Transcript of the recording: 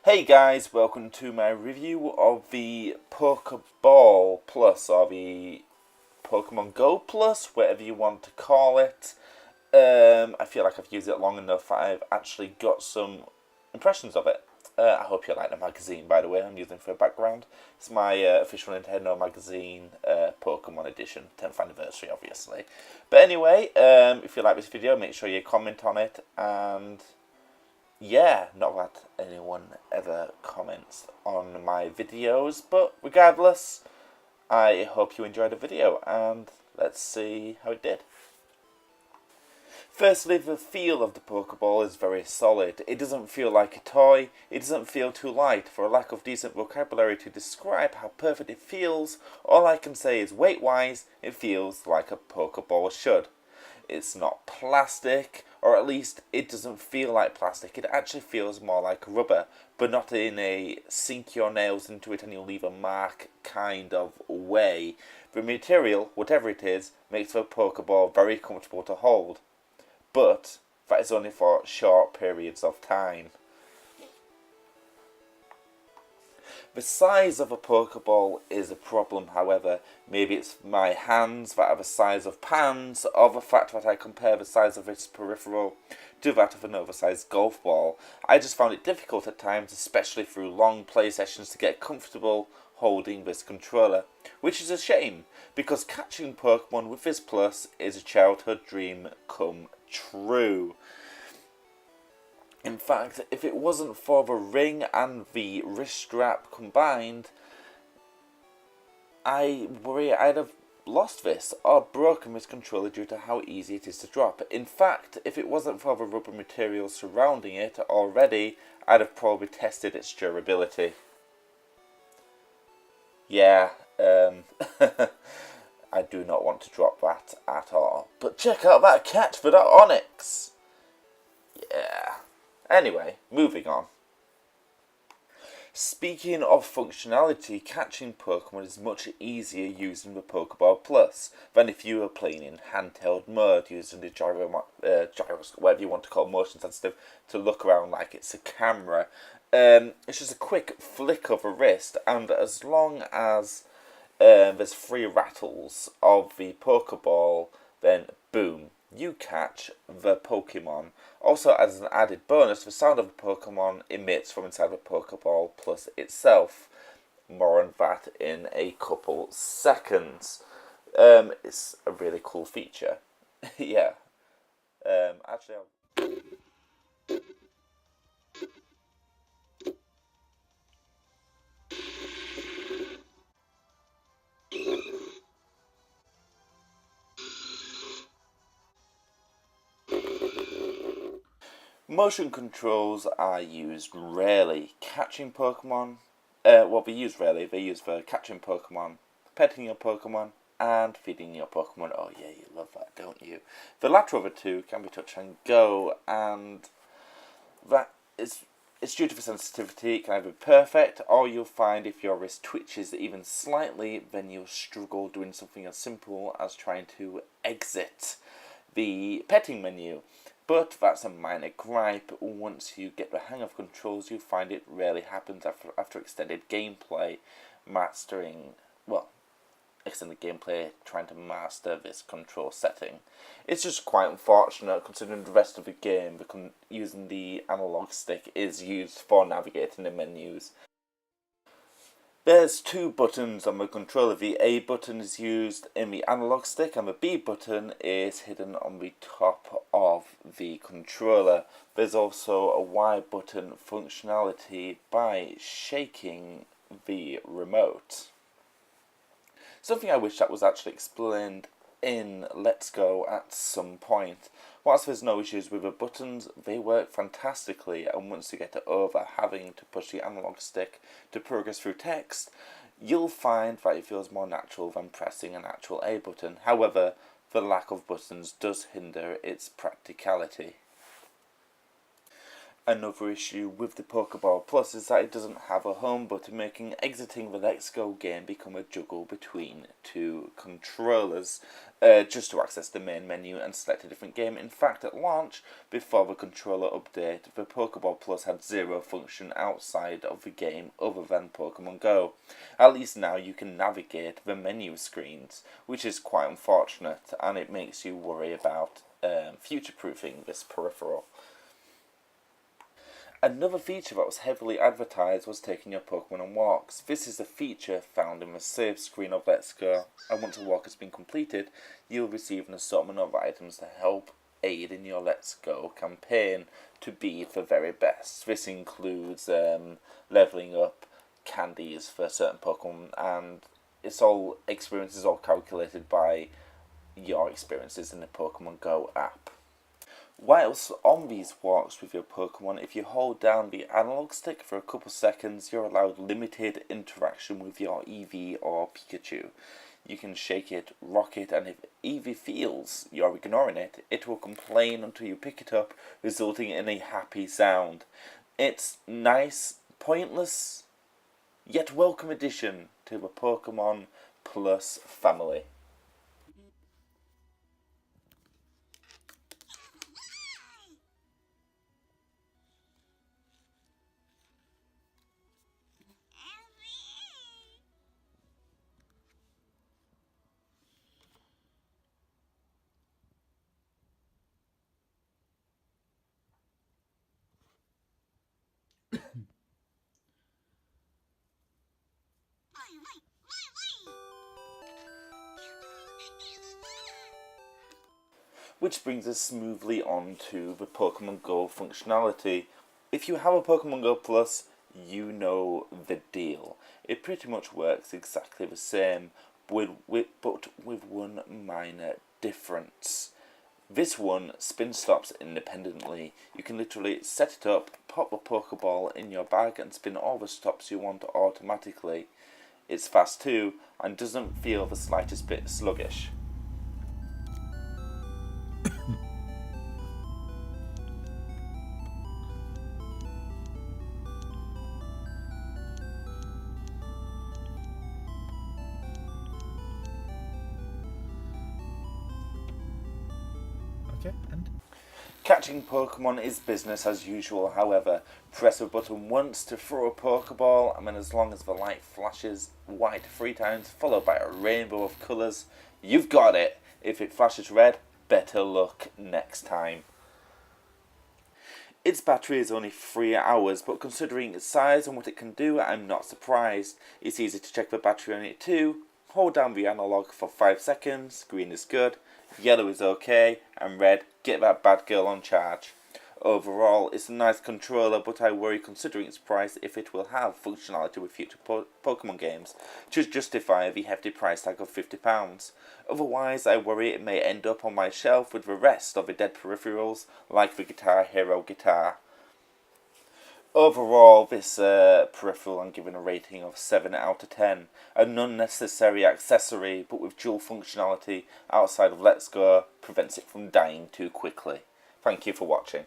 Hey guys, welcome to my review of the Pokeball Plus, or the Pokemon Go Plus, whatever you want to call it. I feel like I've used it long enough. I've actually got some impressions of it. I hope you like the magazine, by the way, I'm using for a background. It's my official Nintendo magazine, Pokemon edition, 10th anniversary, obviously. But anyway, if you like this video, make sure you comment on it, and yeah, not that anyone ever comments on my videos, but regardless, I hope you enjoyed the video, and let's see how it did. Firstly, the feel of the Pokeball is very solid. It doesn't feel like a toy, it doesn't feel too light. For a lack of decent vocabulary to describe how perfect it feels, all I can say is weight-wise, it feels like a Pokeball should. It's not plastic, or at least it doesn't feel like plastic. It actually feels more like rubber, but not in a sink your nails into it and you'll leave a mark kind of way. The material, whatever it is, makes the Pokeball very comfortable to hold. But that is only for short periods of time. The size of a Pokeball is a problem, however. Maybe it's my hands that are the size of pans, or the fact that I compare the size of its peripheral to that of an oversized golf ball. I just found it difficult at times, especially through long play sessions, to get comfortable holding this controller. Which is a shame, because catching Pokemon with this Plus is a childhood dream come true. In fact, if it wasn't for the ring and the wrist strap combined, I worry I'd have lost this or broken this controller due to how easy it is to drop. In fact, if it wasn't for the rubber material surrounding it already, I'd have probably tested its durability. Yeah, I do not want to drop that at all. But check out that catch for that Onyx! Yeah. Anyway, moving on. Speaking of functionality, catching Pokemon is much easier using the Pokeball Plus than if you were playing in handheld mode using the gyroscope, whatever you want to call it, motion sensitive, to look around like it's a camera. It's just a quick flick of a wrist, and as long as there's 3 rattles of the Pokeball, then boom, you catch the Pokemon. Also, as an added bonus, the sound of the Pokemon emits from inside the Pokeball Plus itself. More on that in a couple seconds. It's a really cool feature. Yeah. Actually, motion controls are used rarely. Catching Pokemon, they use rarely. They use for catching Pokemon, petting your Pokemon, and feeding your Pokemon. Oh yeah, you love that, don't you? The latter of the two can be touch and go, and that is it's due to the sensitivity. It can either be perfect, or you'll find if your wrist twitches even slightly, then you'll struggle doing something as simple as trying to exit the petting menu. But that's a minor gripe. Once you get the hang of controls, you find it rarely happens after extended gameplay, extended gameplay trying to master this control setting. It's just quite unfortunate considering the rest of the game, using the analog stick is used for navigating the menus. There's 2 buttons on the controller. The A button is used in the analog stick and the B button is hidden on the top of the controller. There's also a Y button functionality by shaking the remote. Something I wish that was actually explained in Let's Go at some point. Whilst there's no issues with the buttons, they work fantastically, and once you get over having to push the analog stick to progress through text, you'll find that it feels more natural than pressing an actual A button. However, the lack of buttons does hinder its practicality. Another issue with the Pokeball Plus is that it doesn't have a home button, making exiting the Let's Go game become a juggle between two controllers just to access the main menu and select a different game. In fact, at launch, before the controller update, the Pokeball Plus had zero function outside of the game other than Pokemon Go. At least now you can navigate the menu screens, which is quite unfortunate, and it makes you worry about future-proofing this peripheral. Another feature that was heavily advertised was taking your Pokemon on walks. This is a feature found in the save screen of Let's Go, and once a walk has been completed, you'll receive an assortment of items to help aid in your Let's Go campaign to be the very best. This includes leveling up, candies for certain Pokemon, and it's all experiences all calculated by your experiences in the Pokemon Go app. Whilst on these walks with your Pokemon, if you hold down the analog stick for a couple seconds, you're allowed limited interaction with your Eevee or Pikachu. You can shake it, rock it, and if Eevee feels you're ignoring it, it will complain until you pick it up, resulting in a happy sound. It's nice, pointless, yet welcome addition to the Pokemon Plus family. Which brings us smoothly on to the Pokemon Go functionality. If you have a Pokemon Go Plus, you know the deal. It pretty much works exactly the same, but with one minor difference. This one spin stops independently. You can literally set it up, pop a Pokeball in your bag and spin all the stops you want automatically. It's fast too, and doesn't feel the slightest bit sluggish. Okay, and? Catching Pokemon is business as usual, however. Press a button once to throw a Pokeball, and then as long as the light flashes white 3 times, followed by a rainbow of colours, you've got it! If it flashes red, better luck next time. Its battery is only 3 hours, but considering its size and what it can do, I'm not surprised. It's easy to check the battery on it too. Hold down the analog for 5 seconds, green is good, yellow is okay, and red, get that bad girl on charge. Overall, it's a nice controller, but I worry considering its price if it will have functionality with future Pokemon games to justify the hefty price tag of £50. Otherwise, I worry it may end up on my shelf with the rest of the dead peripherals, like the Guitar Hero guitar. Overall, this peripheral I'm giving a rating of 7 out of 10. An unnecessary accessory, but with dual functionality outside of Let's Go, prevents it from dying too quickly. Thank you for watching.